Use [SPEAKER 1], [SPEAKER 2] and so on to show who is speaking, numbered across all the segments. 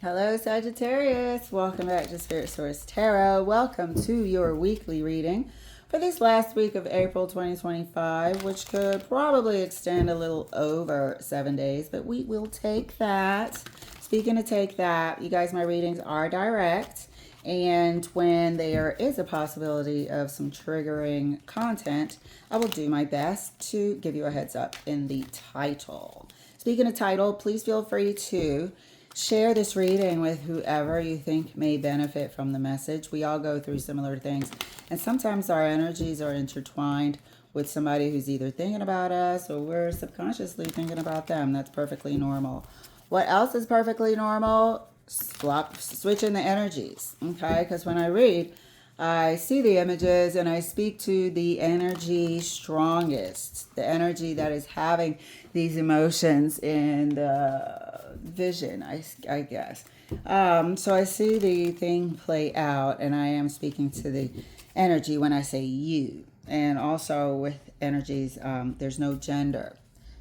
[SPEAKER 1] Hello, Sagittarius. Welcome back to Spirit Source Tarot. Welcome to your weekly reading for this last week of April 2025, which could probably extend a little over 7 days, but we will take that. Speaking of take that, you guys, my readings are direct. And when there is a possibility of some triggering content, I will do my best to give you a heads up in the title. Speaking of title, please feel free to share this reading with whoever you think may benefit from the message. We all go through similar things, and sometimes our energies are intertwined with somebody who's either thinking about us or we're subconsciously thinking about them. That's perfectly normal. What else is perfectly normal? Switching the energies, okay? Because when I read, I see the images and I speak to the energy strongest, the energy that is having these emotions in the vision, I guess. So I see the thing play out, and I am speaking to the energy when I say you. And also with energies, there's no gender.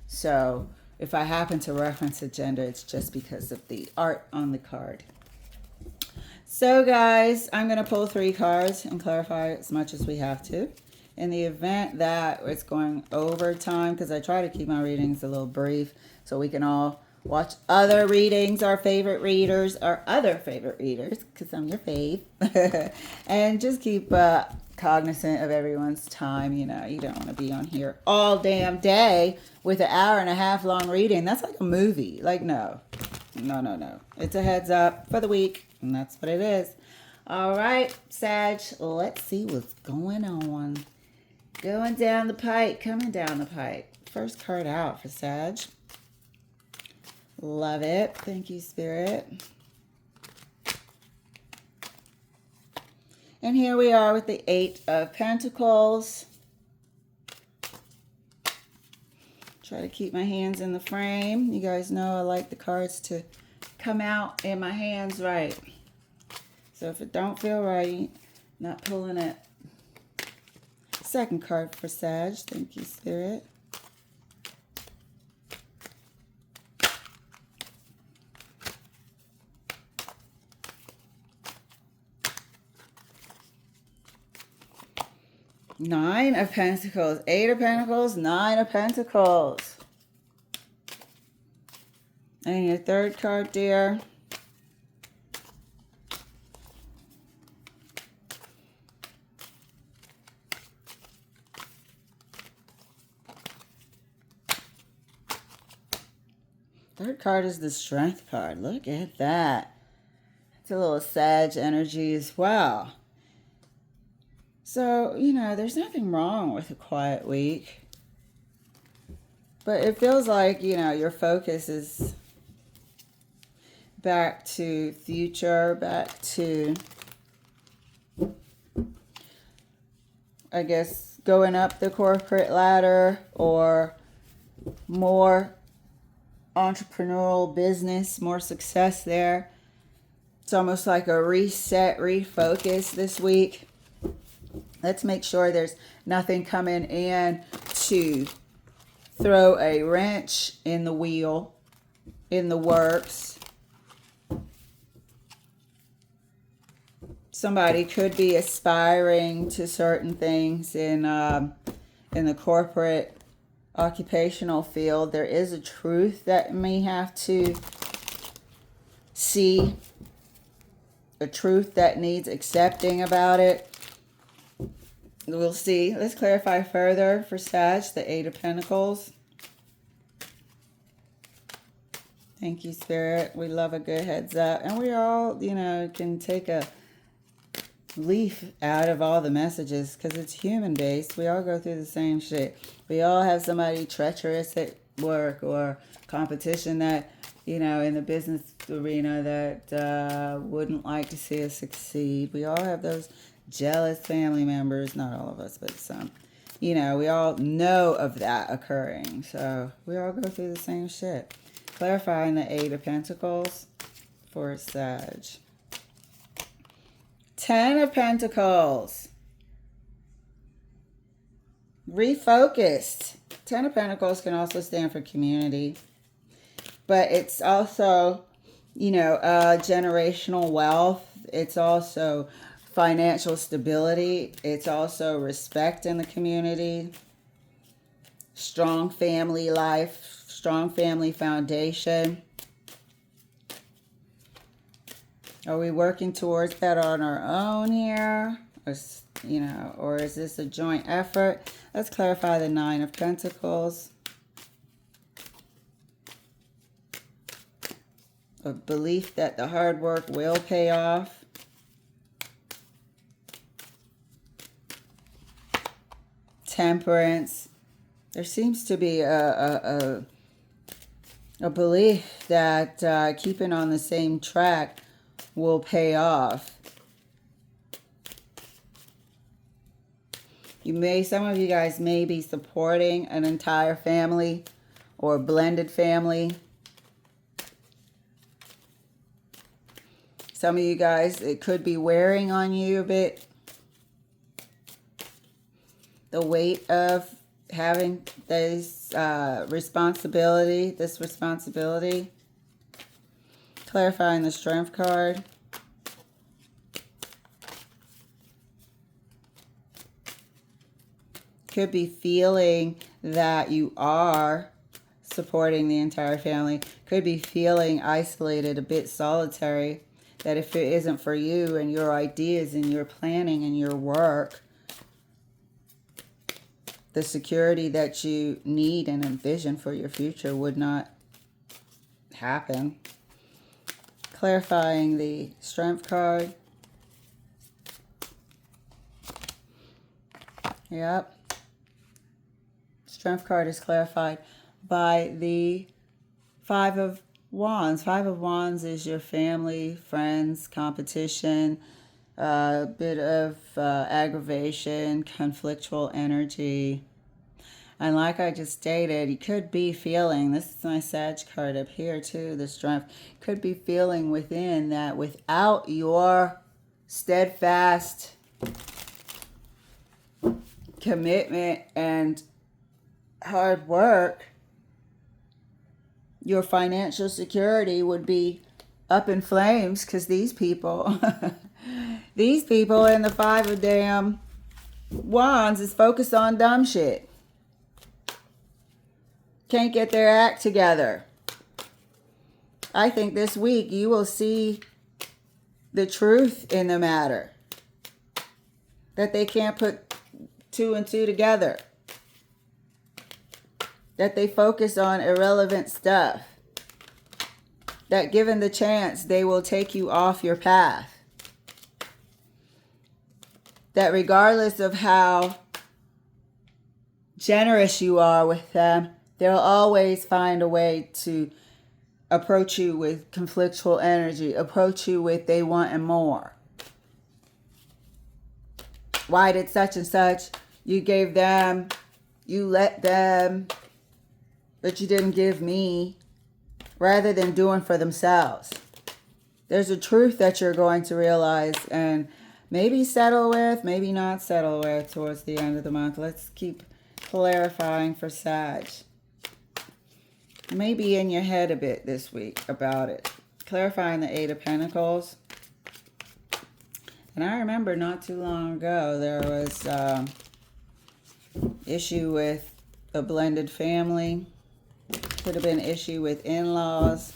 [SPEAKER 1] So if I happen to reference a gender, it's just because of the art on the card. So guys, I'm going to pull 3 cards and clarify as much as we have to. In the event that it's going over time, because I try to keep my readings a little brief so we can all watch other readings, our favorite readers, our other favorite readers, because I'm your fave. And just keep cognizant of everyone's time. You know, you don't want to be on here all damn day with an hour and a half long reading. That's like a movie. Like, no. It's a heads up for the week, and that's what it is. All right, Sag, let's see what's going on. Going down the pike, coming down the pike. First card out for Sag. Love it. Thank you, Spirit. And here we are with the 8 of Pentacles. Try to keep my hands in the frame. You guys know I like the cards to come out in my hands right. So if it don't feel right, not pulling it. Second card for Sag. Thank you, Spirit. Nine of Pentacles, 8 of Pentacles, 9 of Pentacles. And your third card, dear. Third card is the Strength card. Look at that. It's a little Sag energy as well. So, you know, there's nothing wrong with a quiet week. But it feels like, you know, your focus is back to future, back to, I guess, going up the corporate ladder or more entrepreneurial business, more success there. It's almost like a reset, refocus this week. Let's make sure there's nothing coming in to throw a wrench in the wheel, in the works. Somebody could be aspiring to certain things in the corporate occupational field. There is a truth that may have to see, a truth that needs accepting about it. We'll see. Let's clarify further for Sag, the 8 of Pentacles. Thank you, Spirit. We love a good heads up. And we all, you know, can take a leaf out of all the messages because it's human-based. We all go through the same shit. We all have somebody treacherous at work or competition that, you know, in the business arena that wouldn't like to see us succeed. We all have those jealous family members, not all of us, but some. You know, we all know of that occurring. So we all go through the same shit. Clarifying the 8 of Pentacles for Sag. 10 of Pentacles. Refocused. 10 of Pentacles can also stand for community. But it's also, you know, generational wealth. It's also financial stability. It's also respect in the community. Strong family life, strong family foundation. Are we working towards that on our own here? Or, you know, or is this a joint effort? Let's clarify the Nine of Pentacles. A belief that the hard work will pay off. Temperance. There seems to be a belief that keeping on the same track will pay off. Some of you guys may be supporting an entire family or a blended family. Some of you guys, it could be wearing on you a bit. The weight of having this responsibility. Clarifying the Strength card. Could be feeling that you are supporting the entire family. Could be feeling isolated, a bit solitary. That if it isn't for you and your ideas and your planning and your work, the security that you need and envision for your future would not happen. Clarifying the Strength card. Yep. Strength card is clarified by the Five of Wands. Five of Wands is your family, friends, competition, a bit of aggravation, conflictual energy. And like I just stated, you could be feeling, this is my Sag card up here too, the Strength, could be feeling within that without your steadfast commitment and hard work, your financial security would be up in flames, because these people, these people in the Five of damn Wands is focused on dumb shit. Can't get their act together. I think this week you will see the truth in the matter. That they can't put two and two together. That they focus on irrelevant stuff. That given the chance, they will take you off your path. That regardless of how generous you are with them, they'll always find a way to approach you with conflictual energy. Approach you with they want and more. Why did such and such? You gave them, you let them, but you didn't give me, rather than doing for themselves. There's a truth that you're going to realize and maybe settle with, maybe not settle with towards the end of the month. Let's keep clarifying for Sag. Maybe in your head a bit this week about it. Clarifying the Eight of Pentacles. And I remember not too long ago there was issue with a blended family. Could have been issue with in-laws.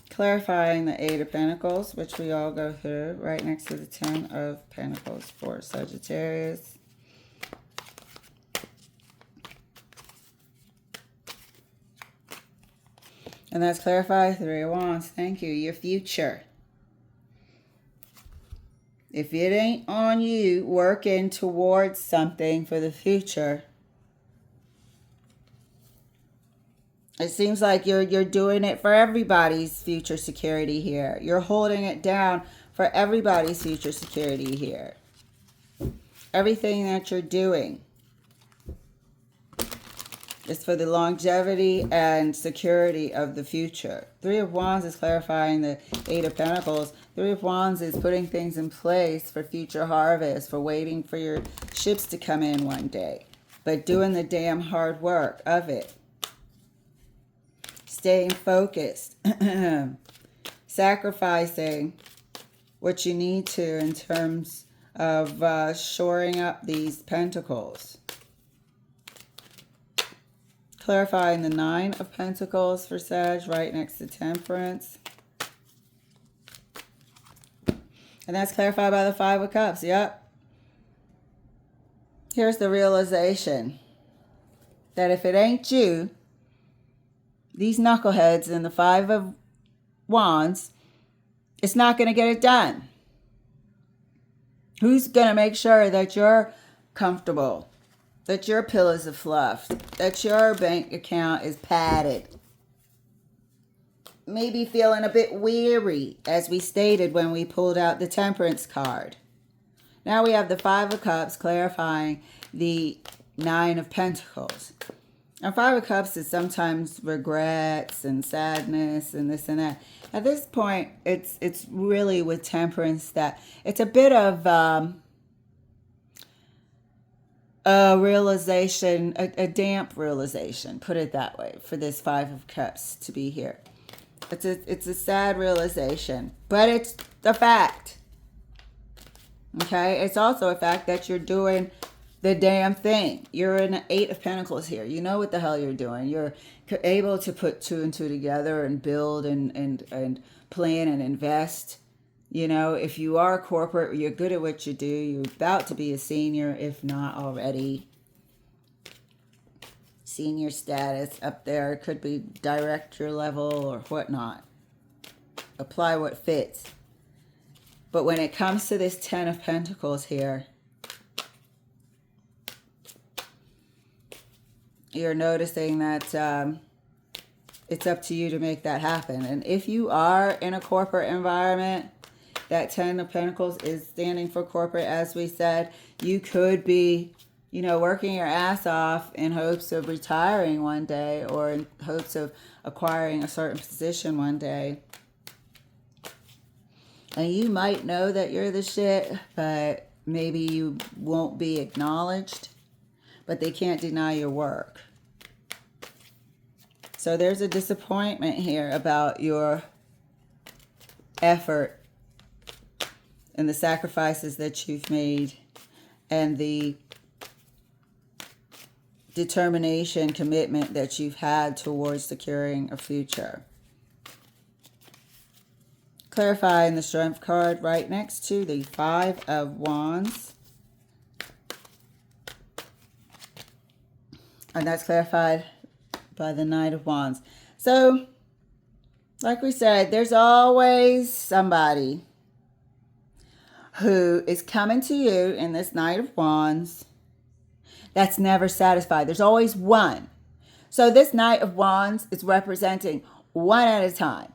[SPEAKER 1] Clarifying the Eight of Pentacles, which we all go through, right next to the Ten of Pentacles for Sagittarius. And that's clarified, Three of Wands. Thank you. Your future. If it ain't on you working towards something for the future, it seems like you're doing it for everybody's future security here. You're holding it down for everybody's future security here. Everything that you're doing is for the longevity and security of the future. Three of Wands is clarifying the Eight of Pentacles. Three of Wands is putting things in place for future harvest, for waiting for your ships to come in one day, but doing the damn hard work of it. staying focused, sacrificing what you need to in terms of shoring up these pentacles. Clarifying the 9 of Pentacles for Sag right next to Temperance. And that's clarified by the 5 of Cups. Yep. Here's the realization that if it ain't you, these knuckleheads in the 5 of Wands, it's not going to get it done. Who's going to make sure that you're comfortable, that your pillows are fluffed, that your bank account is padded? Maybe feeling a bit weary, as we stated when we pulled out the Temperance card. Now we have the 5 of Cups clarifying the 9 of Pentacles. And 5 of Cups is sometimes regrets and sadness and this and that. At this point, it's really with Temperance that it's a bit of a realization, a damp realization, put it that way, for this 5 of Cups to be here. It's a sad realization, but it's the fact. Okay? It's also a fact that you're doing the damn thing. You're in the 8 of Pentacles here. You know what the hell you're doing. You're able to put 2 and 2 together and build and plan and invest. You know, if you are corporate, you're good at what you do. You're about to be a senior, if not already. Senior status up there. It could be director level or whatnot. Apply what fits. But when it comes to this 10 of Pentacles here, you're noticing that it's up to you to make that happen. And if you are in a corporate environment, that 10 of Pentacles is standing for corporate, as we said. You could be, you know, working your ass off in hopes of retiring one day, or in hopes of acquiring a certain position one day. And you might know that you're the shit, but maybe you won't be acknowledged. But they can't deny your work. So there's a disappointment here about your effort and the sacrifices that you've made and the determination, commitment that you've had towards securing a future. Clarifying the Strength card right next to the 5 of Wands. And that's clarified by the Knight of Wands. So, like we said, there's always somebody who is coming to you in this Knight of Wands that's never satisfied. There's always one. So this Knight of Wands is representing one at a time.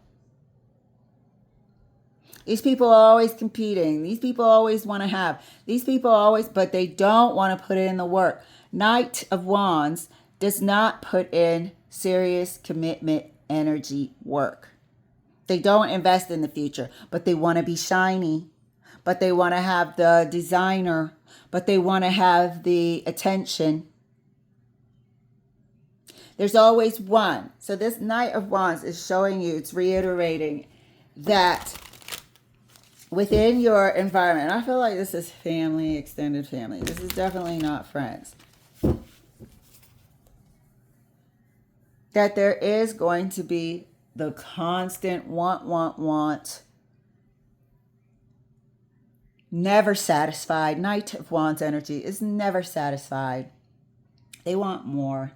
[SPEAKER 1] These people are always competing. These people always want to have. These people always, but they don't want to put in the work. Knight of Wands does not put in serious commitment, energy, work. They don't invest in the future, but they want to be shiny. But they want to have the designer. But they want to have the attention. There's always one. So this Knight of Wands is showing you, it's reiterating that within your environment, and I feel like this is family, extended family. This is definitely not friends. That there is going to be the constant want. Never satisfied. Knight of Wands energy is never satisfied. They want more.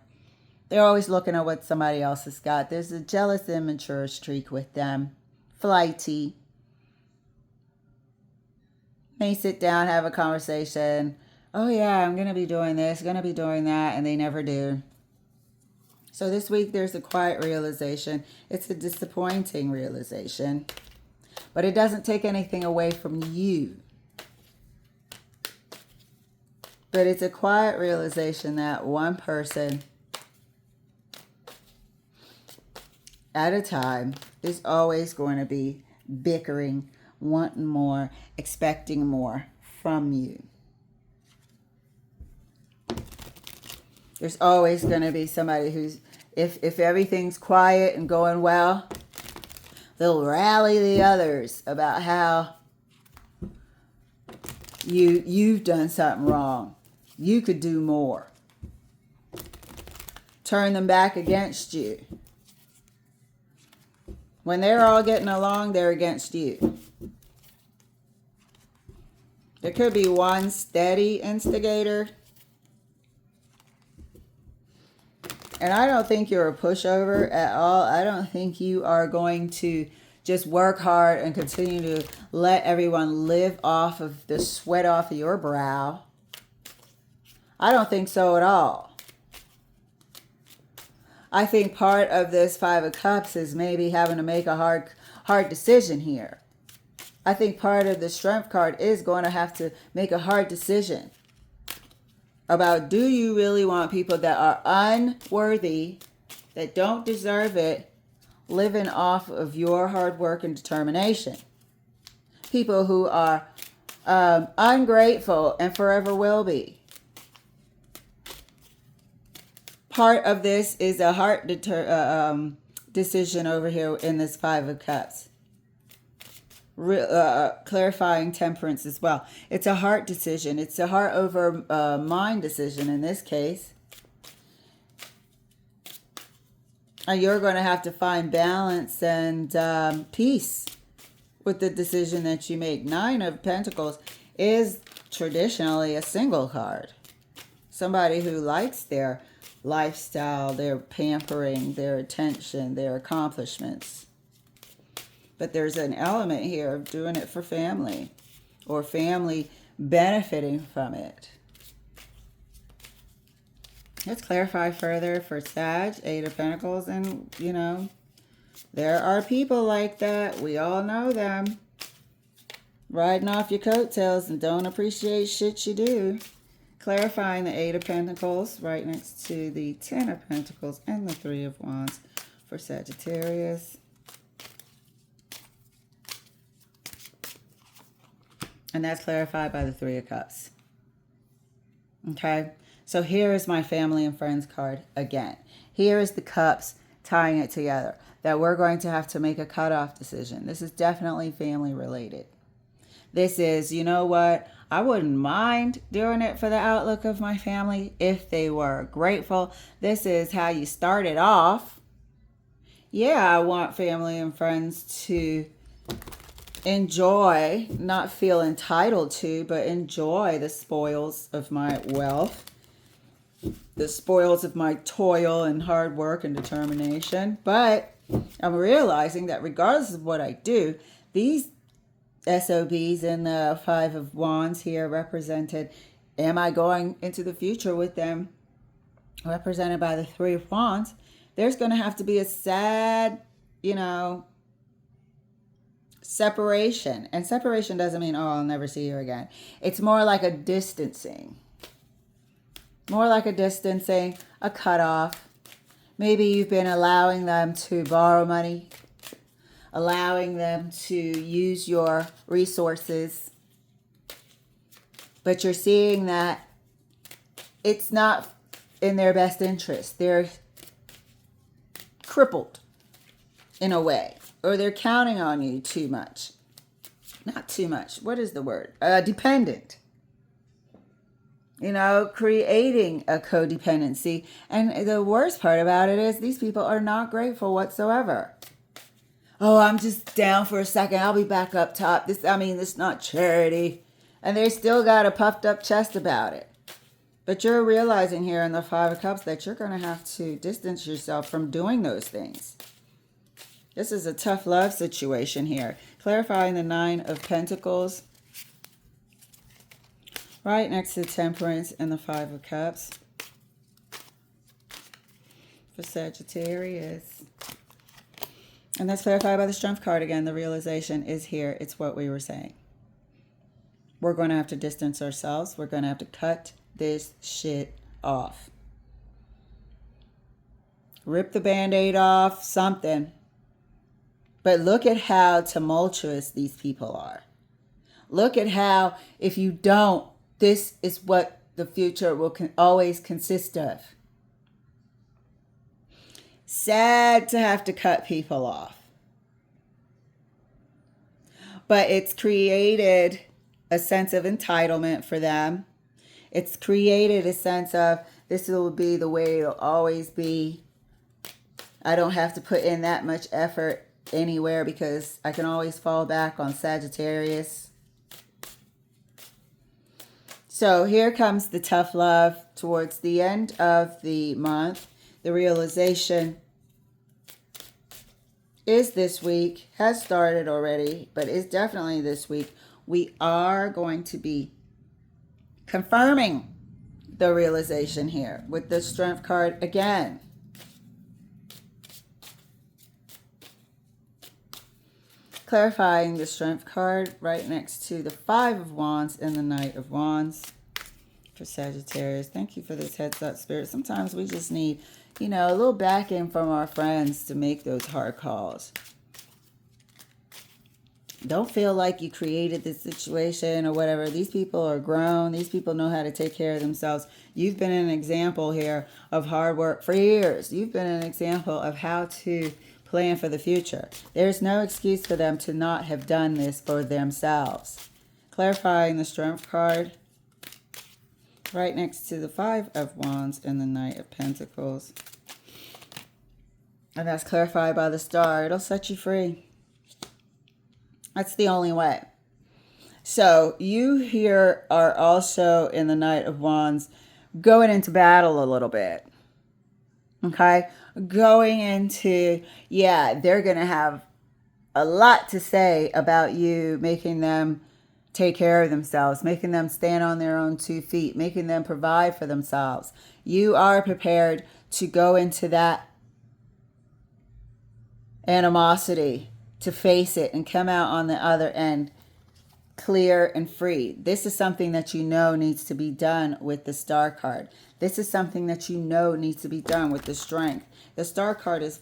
[SPEAKER 1] They're always looking at what somebody else has got. There's a jealous, immature streak with them. Flighty. May sit down, have a conversation. Oh yeah, I'm going to be doing this, going to be doing that, and they never do. So this week there's a quiet realization. It's a disappointing realization. But it doesn't take anything away from you. But it's a quiet realization that one person at a time is always going to be bickering, wanting more, expecting more from you. There's always going to be somebody who's If everything's quiet and going well, they'll rally the others about how you've done something wrong. You could do more. Turn them back against you. When they're all getting along, they're against you. There could be one steady instigator. And I don't think you're a pushover at all. I don't think you are going to just work hard and continue to let everyone live off of the sweat off of your brow. I don't think so at all. I think part of this Five of Cups is maybe having to make a hard decision here. I think part of the Strength card is going to have to make a hard decision about, do you really want people that are unworthy, that don't deserve it, living off of your hard work and determination? People who are ungrateful and forever will be. Part of this is a heart decision over here in this Five of Cups. Clarifying Temperance as well. It's a heart decision. It's a heart over mind decision in this case. And you're going to have to find balance and peace with the decision that you make. Nine of Pentacles is traditionally a single card. Somebody who likes their lifestyle, their pampering, their attention, their accomplishments. But there's an element here of doing it for family, or family benefiting from it. Let's clarify further for Sag, Eight of Pentacles, and, you know, there are people like that. We all know them. Riding off your coattails and don't appreciate shit you do. Clarifying the Eight of Pentacles right next to the Ten of Pentacles and the Three of Wands for Sagittarius. And that's clarified by the Three of Cups. Okay? So here is my family and friends card again. Here is the cups tying it together. That we're going to have to make a cutoff decision. This is definitely family related. This is, you know what? I wouldn't mind doing it for the outlook of my family if they were grateful. This is how you started off. Yeah, I want family and friends to enjoy, not feel entitled to, but enjoy the spoils of my wealth, the spoils of my toil and hard work and determination. But I'm realizing that regardless of what I do, these SOBs in the Five of Wands here represented, am I going into the future with them, represented by the Three of Wands? There's going to have to be a sad, you know, separation. And separation doesn't mean, oh, I'll never see you again. It's more like a distancing. More like a distancing, a cutoff. Maybe you've been allowing them to borrow money, allowing them to use your resources, but you're seeing that it's not in their best interest. They're crippled in a way, or they're counting on you too much. Not too much. What is the word? Dependent. You know, creating a codependency. And the worst part about it is these people are not grateful whatsoever. Oh, I'm just down for a second. I'll be back up top. This is not charity. And they still got a puffed up chest about it. But you're realizing here in the Five of Cups that you're going to have to distance yourself from doing those things. This is a tough love situation here. Clarifying the Nine of Pentacles. Right next to Temperance and the Five of Cups. For Sagittarius. And that's clarified by the Strength card again. The realization is here. It's what we were saying. We're going to have to distance ourselves. We're going to have to cut this shit off. Rip the Band-Aid off, something. But look at how tumultuous these people are. Look at how, if you don't, this is what the future will always consist of. Sad to have to cut people off. But it's created a sense of entitlement for them. It's created a sense of this will be the way it'll always be. I don't have to put in that much effort anywhere because I can always fall back on Sagittarius. So here comes the tough love towards the end of the month. The realization is this week, has started already, but is definitely this week. We are going to be confirming the realization here with the Strength card again. Clarifying the Strength card right next to the Five of Wands and the Knight of Wands for Sagittarius. Thank you for this heads up, Spirit. Sometimes we just need, a little backing from our friends to make those hard calls. Don't feel like you created this situation or whatever. These people are grown. These people know how to take care of themselves. You've been an example here of hard work for years. You've been an example of how to plan for the future. There's no excuse for them to not have done this for themselves. Clarifying the Strength card right next to the Five of Wands and the Knight of Pentacles. And that's clarified by the Star. It'll set you free. That's the only way. So you here are also in the Knight of Wands going into battle a little bit. Okay? Going into, they're going to have a lot to say about you, making them take care of themselves, making them stand on their own 2 feet, making them provide for themselves. You are prepared to go into that animosity, to face it and come out on the other end clear and free. This is something that you know needs to be done with the Star card. This is something that you know needs to be done with the Strength. The Star card is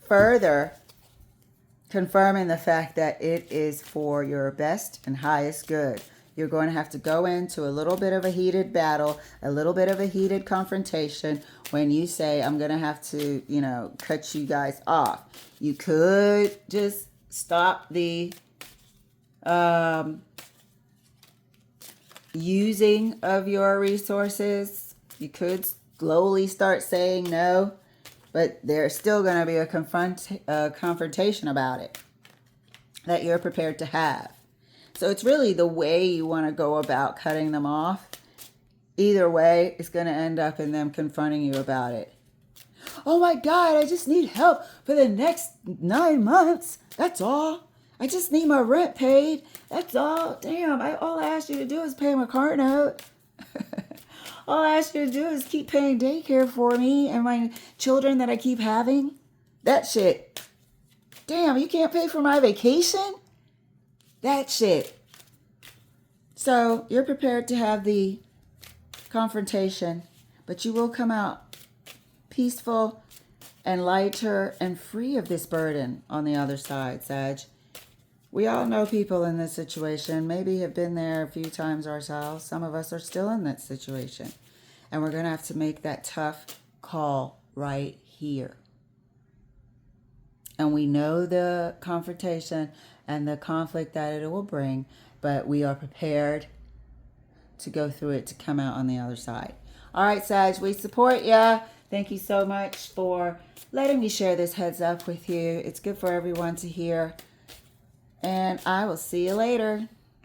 [SPEAKER 1] further confirming the fact that it is for your best and highest good. You're going to have to go into a little bit of a heated battle, a little bit of a heated confrontation when you say, I'm going to have to, cut you guys off. You could just stop the using of your resources. You could slowly start saying no, but there's still going to be a confrontation about it that you're prepared to have. So it's really the way you want to go about cutting them off. Either way, it's going to end up in them confronting you about it. Oh my God, I just need help for the next 9 months. That's all. I just need my rent paid. That's all. Damn, all I asked you to do is pay my car note. All I asked you to do is keep paying daycare for me and my children that I keep having. That shit. Damn, you can't pay for my vacation? That shit. So you're prepared to have the confrontation, but you will come out peaceful and lighter and free of this burden on the other side, Sag. We all know people in this situation, maybe have been there a few times ourselves. Some of us are still in that situation. And we're going to have to make that tough call right here. And we know the confrontation and the conflict that it will bring, but we are prepared to go through it to come out on the other side. All right, Sag, we support ya. Thank you so much for letting me share this heads up with you. It's good for everyone to hear. And I will see you later.